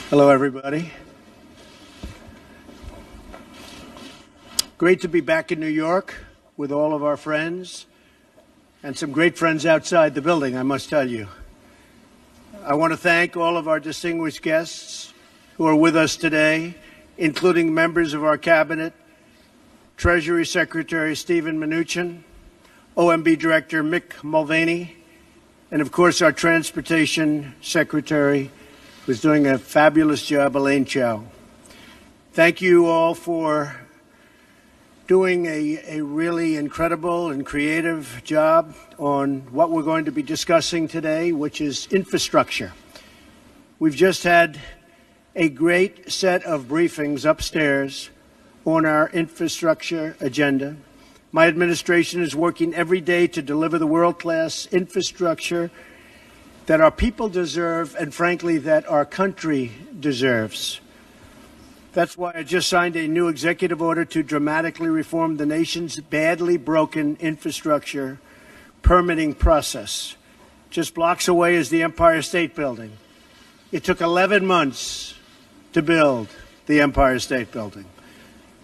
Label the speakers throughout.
Speaker 1: Hello, everybody. Great to be back in New York with all of our friends and some great friends outside the building, I must tell you. I want to thank all of our distinguished guests who are with us today, including members of our cabinet, Treasury Secretary Stephen Mnuchin, OMB Director Mick Mulvaney, and of course our Transportation Secretary, who's doing a fabulous job, Elaine Chao. Thank you all for doing a really incredible and creative job on what we're going to be discussing today, which is infrastructure. We've just had a great set of briefings upstairs on our infrastructure agenda. My administration is working every day to deliver the world-class infrastructure that our people deserve and, frankly, that our country deserves. That's why I just signed a new executive order to dramatically reform the nation's badly broken infrastructure permitting process. Just blocks away is the Empire State Building. It took 11 months to build the Empire State Building.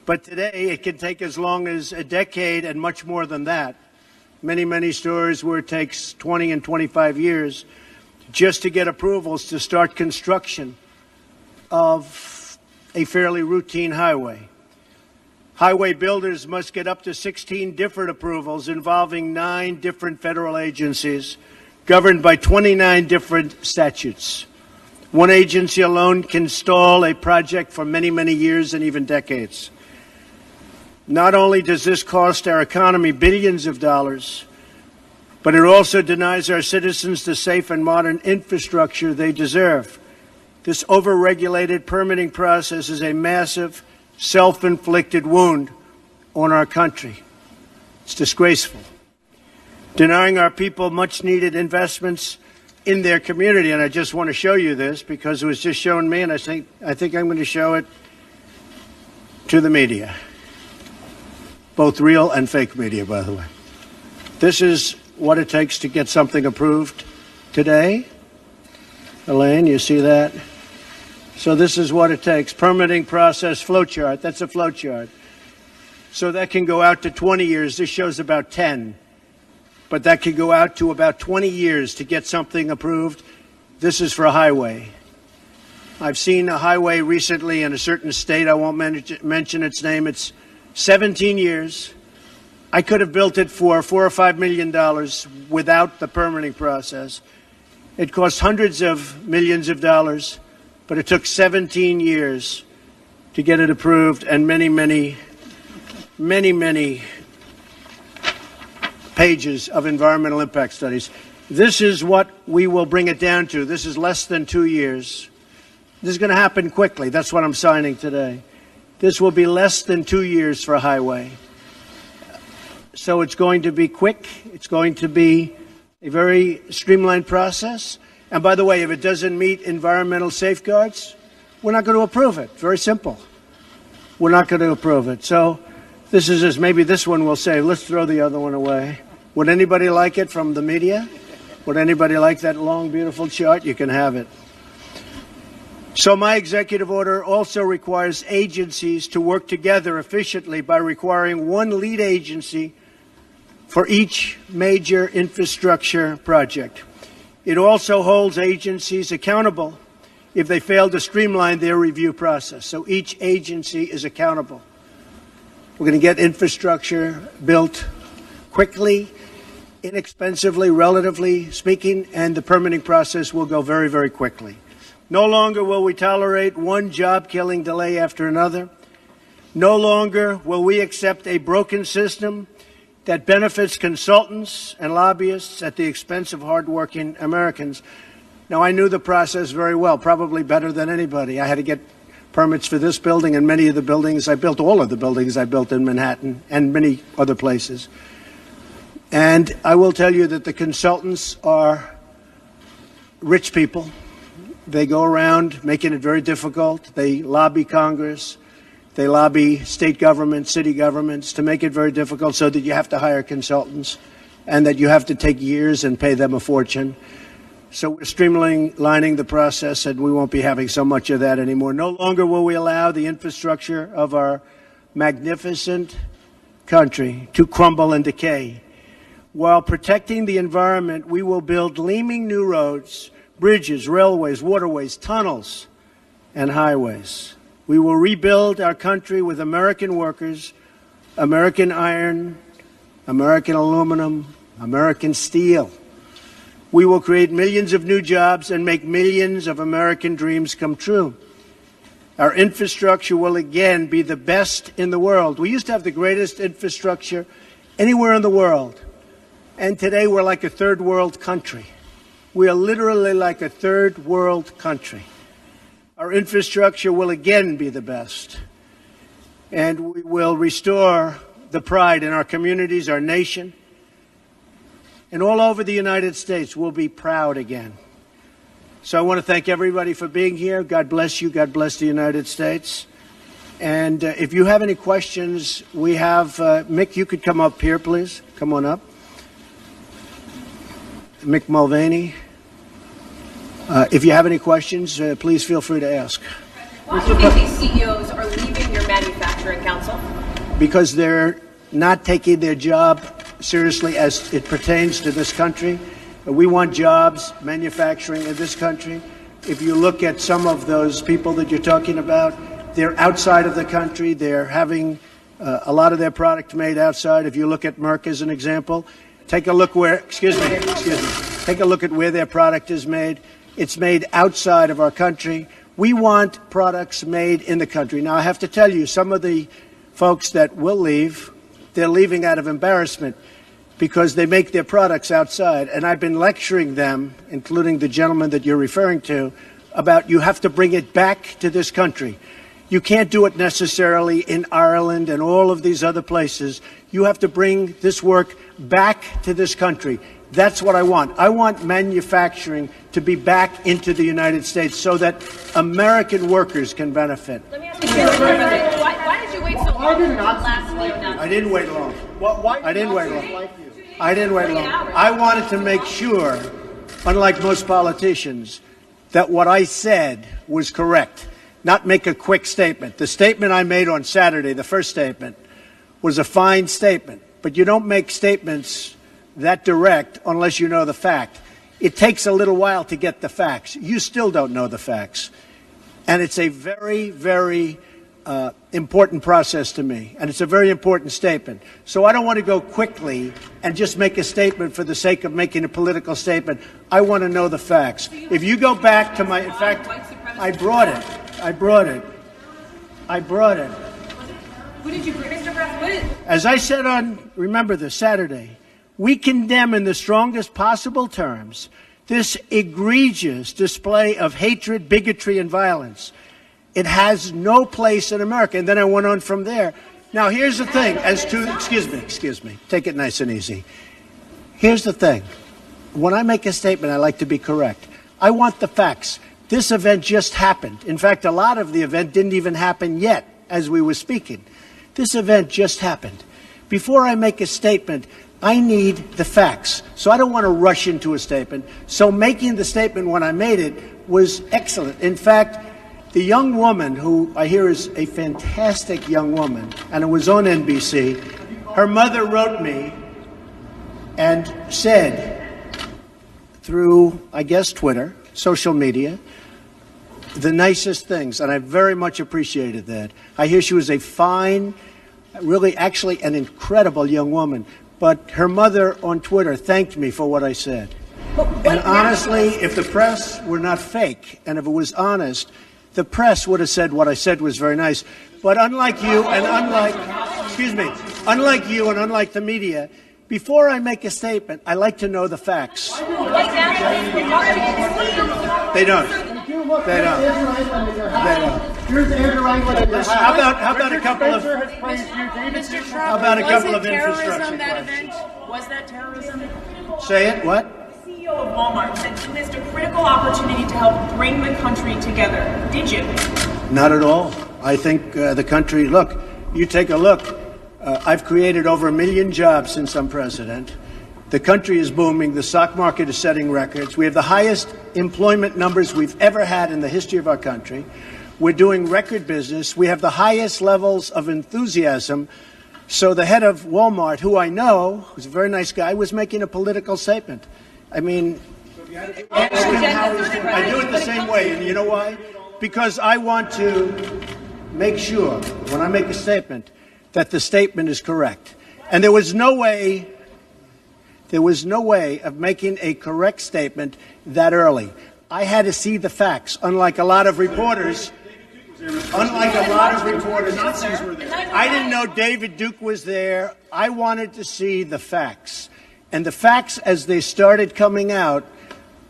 Speaker 1: But today it can take as long as a decade and much more than that. Many stories where it takes 20 and 25 years just to get approvals to start construction of a fairly routine highway. Highway builders must get up to 16 different approvals involving 9 different federal agencies governed by 29 different statutes. One agency alone can stall a project for many years and even decades. Not only does this cost our economy billions of dollars, but it also denies our citizens the safe and modern infrastructure they deserve. This over-regulated permitting process is a massive, self-inflicted wound on our country. It's disgraceful. Denying our people much-needed investments in their community, and I just want to show you this because it was just shown me, and I think I'm going to show it to the media. Both real and fake media, by the way. This is what it takes to get something approved today. Elaine, you see that? So this is what it takes. Permitting process flowchart. That's a flowchart. So that can go out to 20 years. This shows about 10. But that could go out to about 20 years to get something approved. This is for a highway. I've seen a highway recently in a certain state. I won't mention its name. It's 17 years. I could have built it for $4 or $5 million without the permitting process. It cost hundreds of millions of dollars, but it took 17 years to get it approved and many pages of environmental impact studies. This is what we will bring it down to. This is less than 2 years. This is going to happen quickly. That's what I'm signing today. This will be less than 2 years for a highway. So it's going to be quick. It's going to be a very streamlined process. And by the way, if it doesn't meet environmental safeguards, we're not going to approve it. Very simple. We're not going to approve it. So this is just, maybe this one will say, let's throw the other one away. Would anybody like it from the media? Would anybody like that long, beautiful chart? You can have it. So my executive order also requires agencies to work together efficiently by requiring one lead agency for each major infrastructure project. It also holds agencies accountable if they fail to streamline their review process. So each agency is accountable. We're going to get infrastructure built quickly, inexpensively, relatively speaking, and the permitting process will go very quickly. No longer will we tolerate one job-killing delay after another. No longer will we accept a broken system that benefits consultants and lobbyists at the expense of hardworking Americans. Now, I knew the process very well, probably better than anybody. I had to get permits for this building and many of the buildings I built, all of the buildings I built in Manhattan and many other places. And I will tell you that the consultants are rich people. They go around making it very difficult. They lobby Congress. They lobby state governments, city governments to make it very difficult so that you have to hire consultants and that you have to take years and pay them a fortune. So we're streamlining the process, and we won't be having so much of that anymore. No longer will we allow the infrastructure of our magnificent country to crumble and decay. While protecting the environment, we will build gleaming new roads, bridges, railways, waterways, tunnels, and highways. We will rebuild our country with American workers, American iron, American aluminum, American steel. We will create millions of new jobs and make millions of American dreams come true. Our infrastructure will again be the best in the world. We used to have the greatest infrastructure anywhere in the world. And today we're like a third world country. We are literally like a third world country. Our infrastructure will again be the best. And we will restore the pride in our communities, our nation. And all over the United States, we'll be proud again. So I want to thank everybody for being here. God bless you. God bless the United States. And if you have any questions, we have, Mick, you could come up here, please. Come on up. Mick Mulvaney. If you have any questions, please feel free to ask.
Speaker 2: Why do you think these CEOs are leaving your manufacturing council?
Speaker 1: Because they're not taking their job seriously as it pertains to this country. We want jobs, manufacturing in this country. If you look at some of those people that you're talking about, they're outside of the country. They're having a lot of their product made outside. If you look at Merck as an example, take a look where, take a look at where their product is made. It's made outside of our country. We want products made in the country. Now, I have to tell you, some of the folks that will leave, they're leaving out of embarrassment because they make their products outside. And I've been lecturing them, including the gentleman that you're referring to, about you have to bring it back to this country. You can't do it necessarily in Ireland and all of these other places. You have to bring this work back to this country. That's what I want. I want manufacturing to be back into the United States so that American workers can benefit.
Speaker 2: Let me ask you, why did you wait so long for last neo-Nazi?
Speaker 1: I didn't wait long. I didn't wait long. I didn't wait long. I wanted to make sure, unlike most politicians, that what I said was correct, not make a quick statement. The statement I made on Saturday, the first statement, was a fine statement. But you don't make statements that direct unless you know the fact. It takes a little while to get the facts. You still don't know the facts. And it's a very, very important process to me. And it's a very important statement. So I don't want to go quickly and just make a statement for the sake of making a political statement. I want to know the facts. If you go back to my, in fact, I brought it.
Speaker 2: Who did you bring, Mr. President?
Speaker 1: As I said on, remember this, Saturday, we condemn in the strongest possible terms this egregious display of hatred, bigotry, and violence. It has no place in America. And then I went on from there. Now, here's the thing. As to, excuse me, take it nice and easy. Here's the thing. When I make a statement, I like to be correct. I want the facts. This event just happened. In fact, a lot of the event didn't even happen yet as we were speaking. This event just happened. Before I make a statement, I need the facts. So I don't want to rush into a statement. So making the statement when I made it was excellent. In fact, the young woman, who I hear is a fantastic young woman, and it was on NBC, her mother wrote me and said through, I guess, Twitter, social media, the nicest things, and I very much appreciated that. I hear she was a fine, really actually an incredible young woman. But her mother on Twitter thanked me for what I said. And honestly, if the press were not fake, and if it was honest, the press would have said what I said was very nice. But unlike you and unlike the media, before I make a statement, I like to know the facts. They don't. How about a couple of infrastructure questions?
Speaker 2: Was that terrorism?
Speaker 1: Say it. What?
Speaker 2: The CEO of Walmart said you missed a critical opportunity to help bring the country together. Did you?
Speaker 1: Not at all. I think the country. Look, you take a look. I've created over 1 million jobs since I'm president. The country is booming. The stock market is setting records. We have the highest employment numbers we've ever had in the history of our country. We're doing record business. We have the highest levels of enthusiasm. So the head of Walmart, who I know, who's a very nice guy, was making a political statement. I mean, I do it the same way. And you know why? Because I want to make sure, when I make a statement, that the statement is correct. And there was no way of making a correct statement that early. I had to see the facts, unlike a lot of reporters. I didn't know David Duke was there. I wanted to see the facts. And the facts, as they started coming out,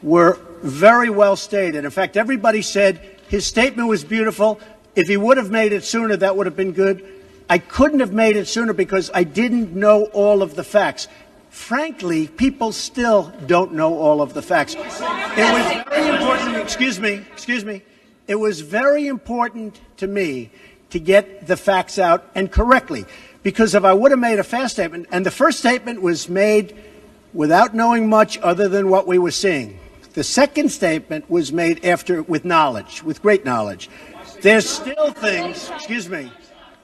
Speaker 1: were very well stated. In fact, everybody said his statement was beautiful. If he would have made it sooner, that would have been good. I couldn't have made it sooner because I didn't know all of the facts. Frankly, people still don't know all of the facts. It was very important. Excuse me. It was very important to me to get the facts out and correctly, because if I would have made a fast statement, and the first statement was made without knowing much other than what we were seeing. The second statement was made after with knowledge, with great knowledge. There's still things,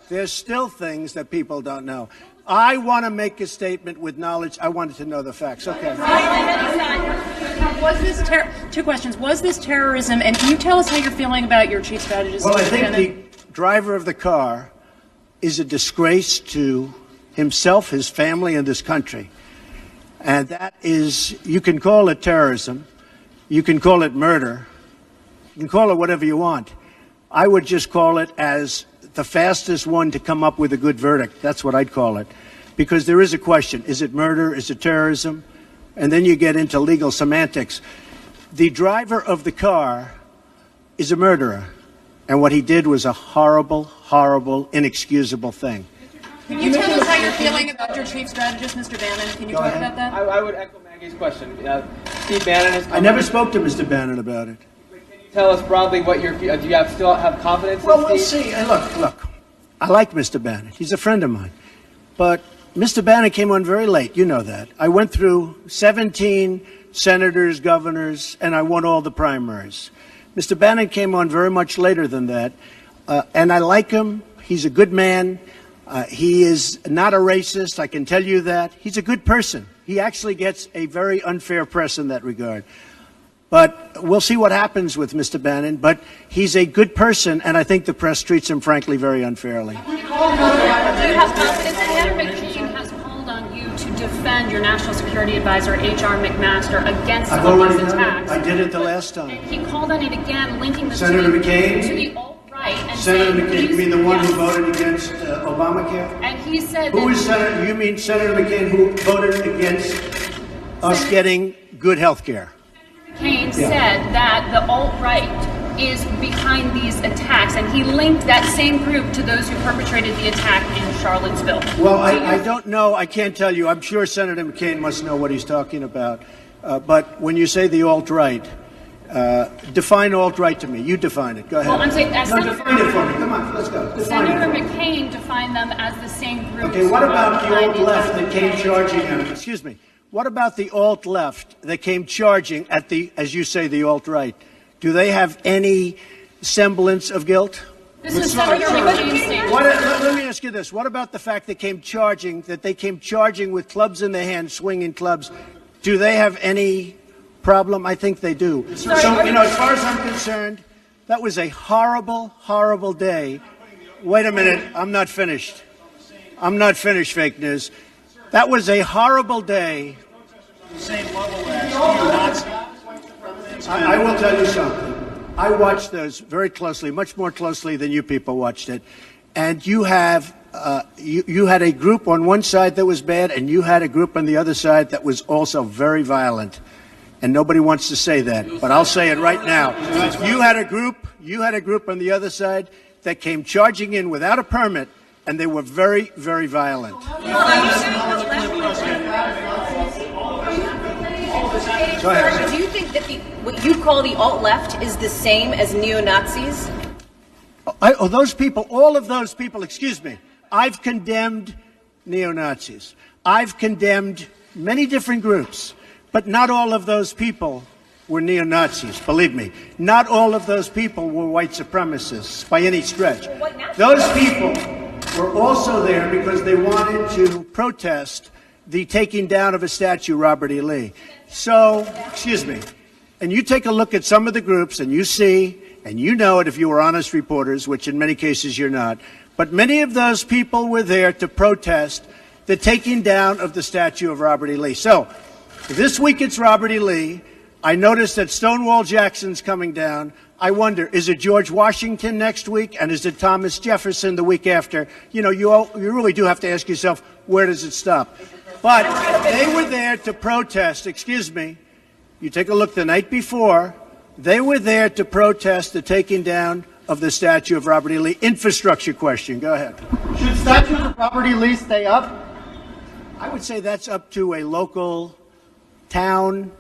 Speaker 1: there's still things that people don't know. I want to make a statement with knowledge. I wanted to know the facts. Okay.
Speaker 3: Two questions. Was this terrorism? And can you tell us how you're feeling about your chief strategist?
Speaker 1: Well, I think the driver of the car is a disgrace to himself, his family, and this country. And that is, you can call it terrorism. You can call it murder. You can call it whatever you want. I would just call it as the fastest one to come up with a good verdict. That's what I'd call it. Because there is a question. Is it murder? Is it terrorism? And then you get into legal semantics. The driver of the car is a murderer. And what he did was a horrible, horrible, inexcusable thing.
Speaker 3: Can you tell us how you're feeling about your chief strategist, Mr. Bannon? Can you talk about that?
Speaker 4: I would echo Maggie's question. Steve Bannon has come
Speaker 1: I never spoke to Mr. Bannon about it.
Speaker 4: Tell us broadly what do you still have confidence in
Speaker 1: Well, we'll
Speaker 4: Steve?
Speaker 1: see. And look, I like Mr. Bannon. He's a friend of mine. But Mr. Bannon came on very late. You know that. I went through 17 senators, governors, and I won all the primaries. Mr. Bannon came on very much later than that. And I like him. He's a good man. He is not a racist. I can tell you that. He's a good person. He actually gets a very unfair press in that regard. But we'll see what happens with Mr. Bannon. But he's a good person, and I think the press treats him, frankly, very unfairly.
Speaker 3: Do you have confidence that Senator McCain has called on you to defend your National Security Advisor, H.R. McMaster, against these attacks?
Speaker 1: I did it the last time.
Speaker 3: And he called on it again, linking the
Speaker 1: Senator McCain?
Speaker 3: to the alt-right. And
Speaker 1: Senator
Speaker 3: saying
Speaker 1: McCain, you mean the one who voted against Obamacare?
Speaker 3: And he said
Speaker 1: Who is Senator? You mean Senator McCain who voted against us getting good health care?
Speaker 3: McCain said that the alt-right is behind these attacks, and he linked that same group to those who perpetrated the attack in Charlottesville.
Speaker 1: Well, I don't know. I can't tell you. I'm sure Senator McCain must know what he's talking about. But when you say the alt-right, define alt-right to me. You define it. Go ahead.
Speaker 3: Well, I'm saying,
Speaker 1: define it for me. Come on, let's go. Define
Speaker 3: Senator
Speaker 1: it.
Speaker 3: McCain defined them as the same group.
Speaker 1: Okay, what about the alt-left that came charging him? Excuse me. What about the alt-left that came charging at the, as you say, the alt-right? Do they have any semblance of guilt?
Speaker 3: This is Senator McCain's statement.
Speaker 1: Let me ask you this. What about the fact they came charging with clubs in their hands, swinging clubs? Do they have any problem? I think they do. So, as far as I'm concerned, that was a horrible, horrible day. Wait a minute. I'm not finished. Fake news. That was a horrible day. I will tell you something. I watched those very closely, much more closely than you people watched it. And you have you had a group on one side that was bad, and you had a group on the other side that was also very violent. And nobody wants to say that, but I'll say it right now. You had a group on the other side that came charging in without a permit, and they were very, very violent. Go ahead.
Speaker 5: Do you think that what you call the alt-left is the same as neo-Nazis?
Speaker 1: Those people, all of those people, excuse me, I've condemned neo-Nazis. I've condemned many different groups, but not all of those people were neo-Nazis, believe me. Not all of those people were white supremacists by any stretch. Those people were also there because they wanted to protest the taking down of a statue, Robert E. Lee. So, excuse me, and you take a look at some of the groups and you see, and you know it if you were honest reporters, which in many cases you're not, but many of those people were there to protest the taking down of the statue of Robert E. Lee. So, this week it's Robert E. Lee. I noticed that Stonewall Jackson's coming down. I wonder, is it George Washington next week, and is it Thomas Jefferson the week after? You know, you really do have to ask yourself, where does it stop? But they were there to protest, excuse me, you take a look the night before, they were there to protest the taking down of the statue of Robert E. Lee. Infrastructure question, go ahead.
Speaker 6: Should statues of Robert E. Lee stay up?
Speaker 1: I would say that's up to a local town,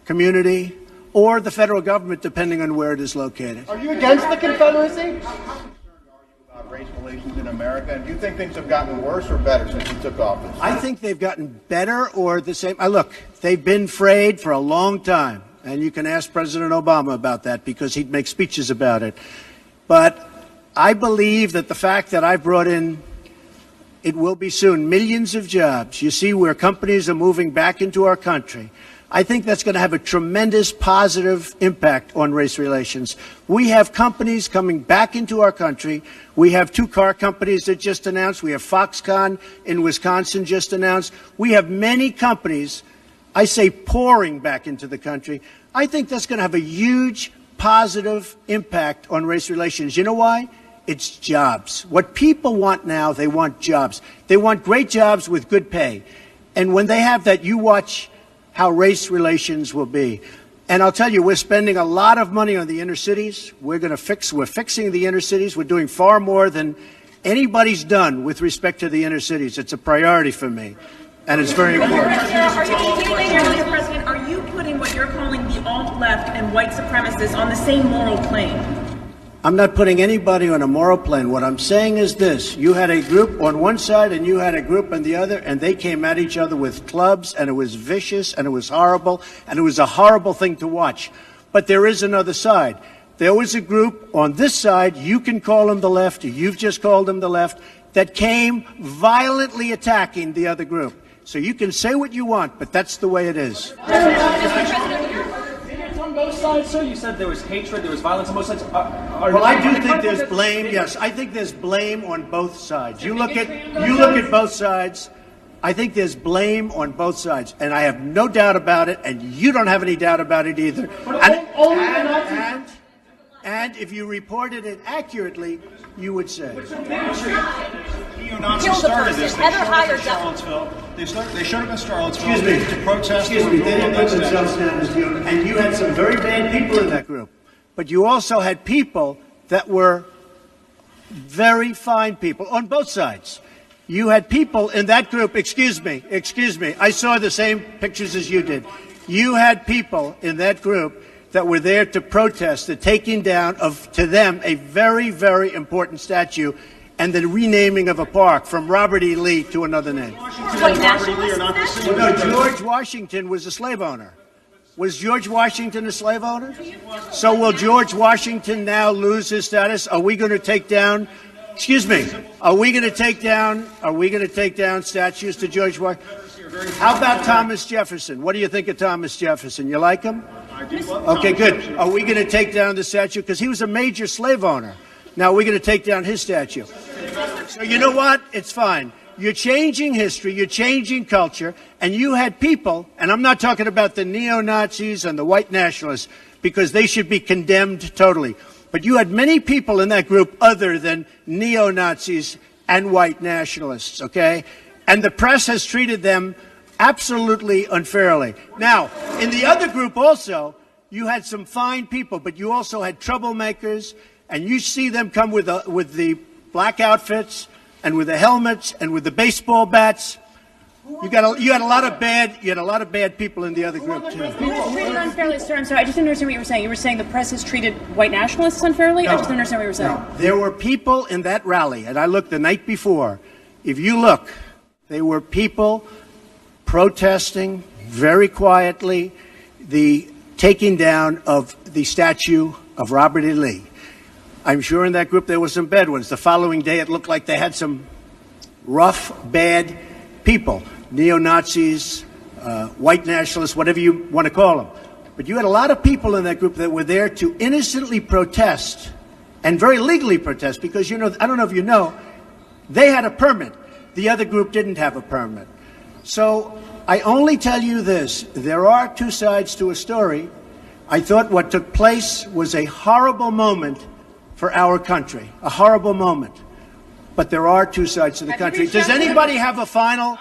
Speaker 1: community, or the federal government, depending on where it is located.
Speaker 6: Are you against the Confederacy?
Speaker 7: How concerned are you about race relations in America? And do you think things have gotten worse or better since you took office?
Speaker 1: I think they've gotten better or the same. Look, they've been frayed for a long time, and you can ask President Obama about that because he'd make speeches about it. But I believe that the fact that I brought in, it will be soon, millions of jobs. You see where companies are moving back into our country. I think that's going to have a tremendous positive impact on race relations. We have companies coming back into our country. We have 2 car companies that just announced. We have Foxconn in Wisconsin just announced. We have many companies, I say, pouring back into the country. I think that's going to have a huge positive impact on race relations. You know why? It's jobs. What people want now, they want jobs. They want great jobs with good pay. And when they have that, you watch how race relations will be. And I'll tell you, we're spending a lot of money on the inner cities. We're fixing the inner cities. We're doing far more than anybody's done with respect to the inner cities. It's a priority for me, and it's very important.
Speaker 2: Mr. President, are you putting what you're calling the alt-left and white supremacists on the same moral plane?
Speaker 1: I'm not putting anybody on a moral plane. What I'm saying is this. You had a group on one side and you had a group on the other, and they came at each other with clubs, and it was vicious, and it was horrible, and it was a horrible thing to watch. But there is another side. There was a group on this side, you can call them the left, or you've just called them the left, that came violently attacking the other group. So you can say what you want, but that's the way it is.
Speaker 8: On both sides, sir? You said there was hatred, there was violence on both sides.
Speaker 1: Well, I do think there's blame. Yes, I think there's blame on both sides. You look at both sides. I think there's blame on both sides, and I have no doubt about it, and you don't have any doubt about it either. And if you reported it accurately, you would say.
Speaker 5: Kill the person. Heather hired
Speaker 7: Charlottesville. They showed up in Charlottesville to protest.
Speaker 1: Excuse me. They didn't put themselves down as you. And you had some very bad people in that group. But you also had people that were very fine people on both sides. You had people in that group, excuse me, I saw the same pictures as you did. You had people in that group that were there to protest the taking down of, to them, a very, very important statue and the renaming of a park from Robert E. Lee to another name. No, George Washington was a slave owner. Was George Washington a slave owner? So will George Washington now lose his status? Are we going to take down, excuse me, are we going to take down statues to George Washington? How about Thomas Jefferson? What do you think of Thomas Jefferson? You like him? Okay, good. Are we going to take down the statue? Because he was a major slave owner. Now we're going to take down his statue. So you know what? It's fine. You're changing history, you're changing culture, and you had people, and I'm not talking about the neo-Nazis and the white nationalists, because they should be condemned totally. But you had many people in that group other than neo-Nazis and white nationalists, okay? And the press has treated them absolutely unfairly. Now, in the other group also, you had some fine people, but you also had troublemakers, and you see them come with the black outfits and with the helmets and with the baseball bats. You had a lot of bad people in the other group too.
Speaker 9: Treated unfairly, sir. I'm sorry, I just didn't understand what you were saying. You were saying the press has treated white nationalists unfairly?
Speaker 1: No,
Speaker 9: I just didn't understand what you were saying.
Speaker 1: No. There were people in that rally, and I looked the night before. If you look, there were people protesting very quietly the taking down of the statue of Robert E. Lee. I'm sure in that group there were some bad ones. The following day it looked like they had some rough, bad people, neo-Nazis, white nationalists, whatever you want to call them. But you had a lot of people in that group that were there to innocently protest and very legally protest because, you know, I don't know if you know, they had a permit. The other group didn't have a permit. So I only tell you this. There are two sides to a story. I thought what took place was a horrible moment for our country, a horrible moment. But there are two sides to the country. Does anybody have a final?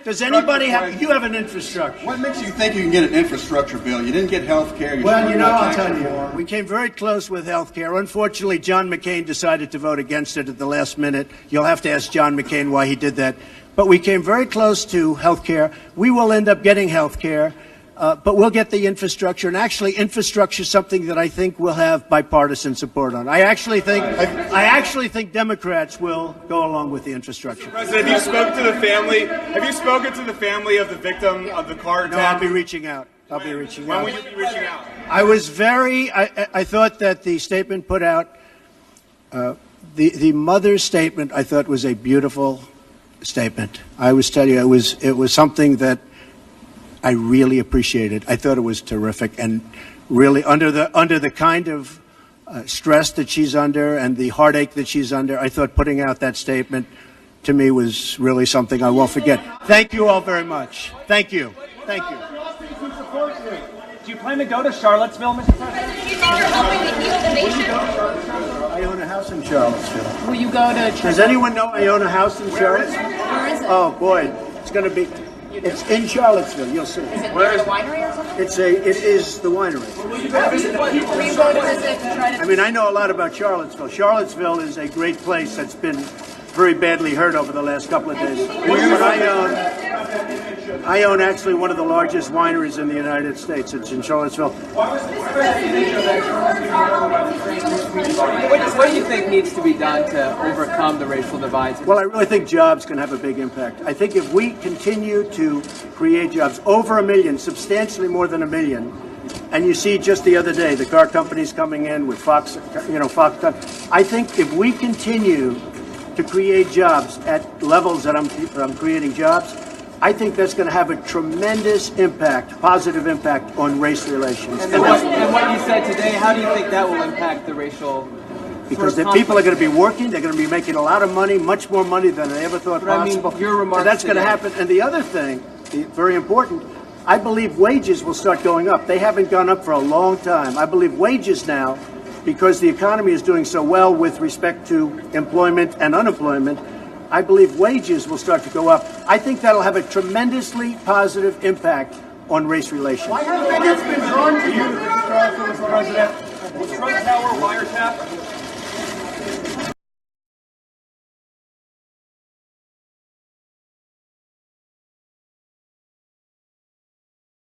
Speaker 1: Does anybody have? You have an infrastructure.
Speaker 10: What makes you think you can get an infrastructure bill? You didn't get health care.
Speaker 1: Well, you know, I'll tell you. We came very close with health care. Unfortunately, John McCain decided to vote against it at the last minute. You'll have to ask John McCain why he did that. But we came very close to health care. We will end up getting health care. But we'll get the infrastructure, and actually infrastructure is something that I think we'll have bipartisan support on. I actually think Democrats will go along with the infrastructure.
Speaker 11: President, have you spoken to the family? Have you spoken to the family of the victim of the car attack?
Speaker 1: No, I'll be reaching out. When will
Speaker 11: you be reaching out?
Speaker 1: I was I thought that the statement put out, the mother's statement, I thought was a beautiful statement. I was telling you, it was something that I really appreciated. I thought it was terrific, and really under the kind of stress that she's under and the heartache that she's under, I thought putting out that statement to me was really something I won't forget. Thank you all very much. Thank you. Thank you.
Speaker 8: Do you plan to go to Charlottesville, Mr. President?
Speaker 5: Do you think you're helping to heal the nation?
Speaker 1: I own a house in Charlottesville.
Speaker 9: Will you go to?
Speaker 1: Does anyone know I own a house in Charlottesville?
Speaker 9: Where is it?
Speaker 1: Oh boy, it's going to be. It's in Charlottesville. You'll see.
Speaker 9: Is it near the winery or something?
Speaker 1: It is the winery.
Speaker 9: Will you go visit to try to?
Speaker 1: I mean, I know a lot about Charlottesville. Charlottesville is a great place that's been very badly hurt over the last couple of days. I own actually one of the largest wineries in the United States. It's in Charlottesville.
Speaker 4: What do you think needs to be done to overcome the racial divides?
Speaker 1: Well, I really think jobs can have a big impact. I think if we continue to create jobs, over 1 million, substantially more than 1 million, and you see just the other day, the car companies coming in with Fox. I think if we continue to create jobs at levels that I'm creating jobs, I think that's going to have a tremendous impact, positive impact on race relations.
Speaker 4: And what you said today, how do you think that will impact the racial?
Speaker 1: Because the people are going to be working, they're going to be making a lot of money, much more money than they ever thought possible.
Speaker 4: I mean, your remarks
Speaker 1: so that's going to happen. And the other thing, very important, I believe wages will start going up. They haven't gone up for a long time. I believe wages now, because the economy is doing so well with respect to employment and unemployment, I believe wages will start to go up. I think that'll have a tremendously positive impact on race relations.
Speaker 6: Why haven't they been drawn to you, Mr. President?
Speaker 8: Was Trump Tower wiretap?